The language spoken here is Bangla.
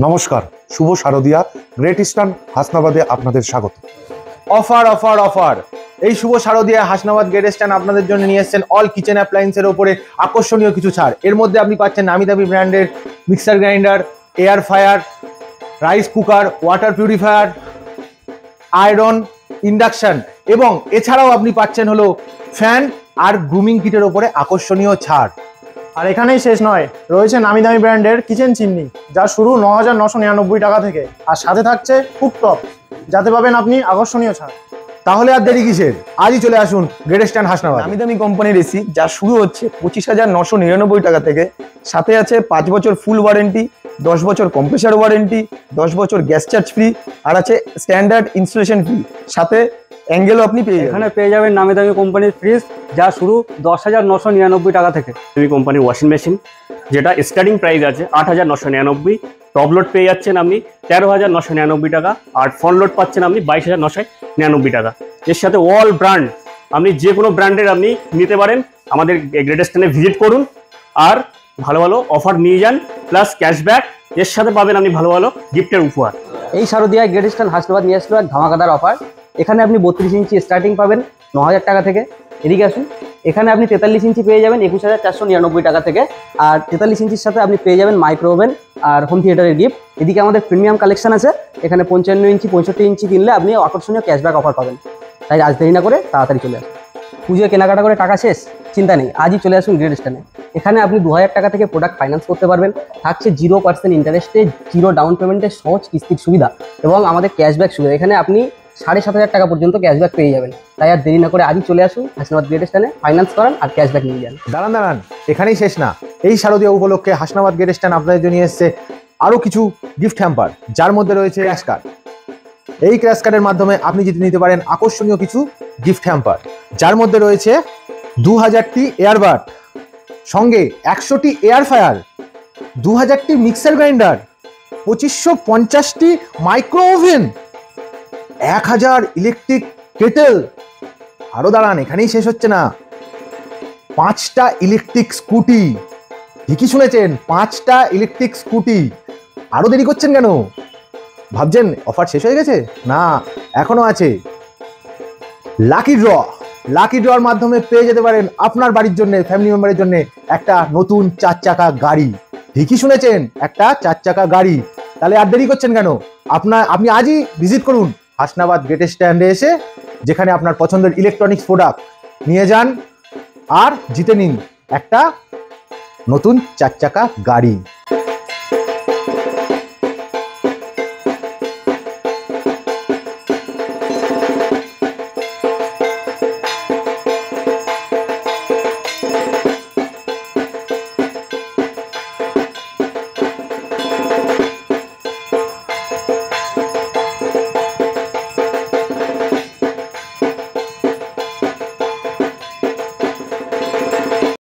নমস্কার, শুভ শারদিয়া। গ্রেট ইস্টার্ন হাসনাবাদে আপনাদের স্বাগত। অফার অফার অফার এই শুভ শারদিয়া হাসনাবাদ গ্রেট ইস্টার্ন আপনাদের জন্য নিয়ে এসেছেন অল কিচেন অ্যাপ্লায়েন্সের ওপরে আকর্ষণীয় কিছু ছাড়। এর মধ্যে আপনি পাচ্ছেন নামি দামি ব্র্যান্ডের mixer grinder, air fryer, rice cooker, water purifier, iron, induction এবং এছাড়াও আপনি পাচ্ছেন হলো ফ্যান আর গ্রুমিং কিটের ওপরে আকর্ষণীয় ছাড়। আর এখানেই শেষ নয়, রয়েছে নামি দামি ব্র্যান্ডের কিচেন চিমনি, যা শুরু ৯,৯৯৯ টাকা থেকে, আর সাথে থাকছে কুকটপ, যাতে পাবেন আপনি আকর্ষণীয় ছাড়। তাহলে আর দেরি কিসের, আজই চলে আসুন গ্রেট ইস্টার্ন হাসনাবাদ। নামি দামি কোম্পানির এসি যা শুরু হচ্ছে 25,999 টাকা থেকে, সাথে আছে 5 বছর ফুল ওয়ারেন্টি, 10 বছর কম্প্রেসার ওয়ারেন্টি, 10 বছর গ্যাস চার্জ ফ্রি, আর আছে স্ট্যান্ডার্ড ইনস্টলেশন ফ্রি, সাথে অ্যাঙ্গেলও আপনি পেয়ে যাবেন। এখানে পেয়ে যাবেন নামি দামি কোম্পানির ফ্রিজ, যা শুরু 10,999 টাকা থেকে। দামি কোম্পানির ওয়াশিং মেশিন, যেটা স্টার্টিং প্রাইস আছে 8,999। টপ লোড পেয়ে যাচ্ছেন আপনি 13,999 টাকা, আর ফ্রন্ট লোড পাচ্ছেন আপনি 22,999 টাকা। এর সাথে অল ব্র্যান্ড, আপনি যে কোনো ব্র্যান্ডের আপনি নিতে পারেন। আমাদের গ্রেট ইস্টার্নে ভিজিট করুন আর ভালো ভালো অফার নিয়ে যান, প্লাস ক্যাশব্যাক। এর সাথে পাবেন আপনি ভালো ভালো গিফটের উপহার। এই শারদিয়ায় গ্রেট ইস্টার্ন হাসনাবাদ নিয়ে আসলো এক ধামাকাদার অফার। এখানে আপনি 32 ইঞ্চি স্টার্টিং পাবেন 9,000 টাকা থেকে। এদিকে আসুন, এখানে আপনি 43 ইঞ্চি পেয়ে যাবেন 21,499 টাকা থেকে। আর 43 ইঞ্চির সাথে আপনি পেয়ে যাবেন মাইক্রো ওভেন আর হোম থিয়েটারের গিফট। এদিকে আমাদের প্রিমিয়াম কালেকশন আছে, এখানে 55 ইঞ্চি 65 ইঞ্চি কিনলে আপনি আকর্ষণীয় ক্যাশব্যাক অফার পাবেন। তাই আজ দেরি না করে তাড়াতাড়ি চলে আসুন। পুজোয় কেনাকাটা করে টাকা শেষ, চিন্তা নেই, আজই চলে আসুন গ্রেট ইস্টার্নে। এখানে আপনি 2,000 টাকা থেকে প্রোডাক্ট ফাইন্যান্স করতে পারবেন, থাকছে 0% ইন্টারেস্টে, 0 ডাউন পেমেন্টে সহজ কিস্তির সুবিধা এবং আমাদের ক্যাশব্যাক সুবিধা। এখানে আপনি 7,500 টাকা পর্যন্ত ক্যাশব্যাক পেয়ে যাবেন। তাই আর দেরি না করে আজই চলে আসুন হাসনাবাদ গ্রেট ইস্টার্নে, ফাইন্যান্স করান আর ক্যাশব্যাক নিয়ে যান। দাঁড়ান দাঁড়ান, এখানেই শেষ না। এই শারদীয় উপলক্ষে হাসনাবাদ গ্রেট ইস্টার্ন আপনাদের জন্য এসেছে আরও কিছু গিফট হ্যাম্পার, যার মধ্যে রয়েছে ক্র্যাশ কার্ড। এই ক্র্যাশ কার্ডের মাধ্যমে আপনি জিতে নিতে পারেন আকর্ষণীয় কিছু গিফট হ্যাম্পার, যার মধ্যে রয়েছে 2000টি এয়ারবাড, সঙ্গে 100টি এয়ার ফ্রায়ার, 2000টি মিক্সার গ্রাইন্ডার, 2550টি মাইক্রো ওভেন, 1000 ইলেকট্রিক কেটেল। আরো দাঁড়ান, এখানেই শেষ হচ্ছে না, 5টা ইলেকট্রিক স্কুটি। ঠিকই শুনেছেন, 5টা ইলেকট্রিক স্কুটি। আরো দেরি করছেন কেন? ভাবছেন অফার শেষ হয়ে গেছে? না, এখনো আছে। লাকি ড্র, লাকি ড্রর মাধ্যমে পেয়ে যেতে পারেন আপনার বাড়ির জন্য, ফ্যামিলি মেম্বারের জন্য একটা নতুন 4 চাকা গাড়ি। ঠিকই শুনেছেন, একটা 4 চাকা গাড়ি। তাহলে আর দেরি করছেন কেন? আপনি আজই ভিজিট করুন হাসনাবাদ গ্রেট স্ট্যান্ডে এসে, যেখানে আপনার পছন্দের ইলেকট্রনিক্স প্রোডাক্ট নিয়ে যান আর জিতে নিন একটা নতুন 4 চাকা গাড়ি।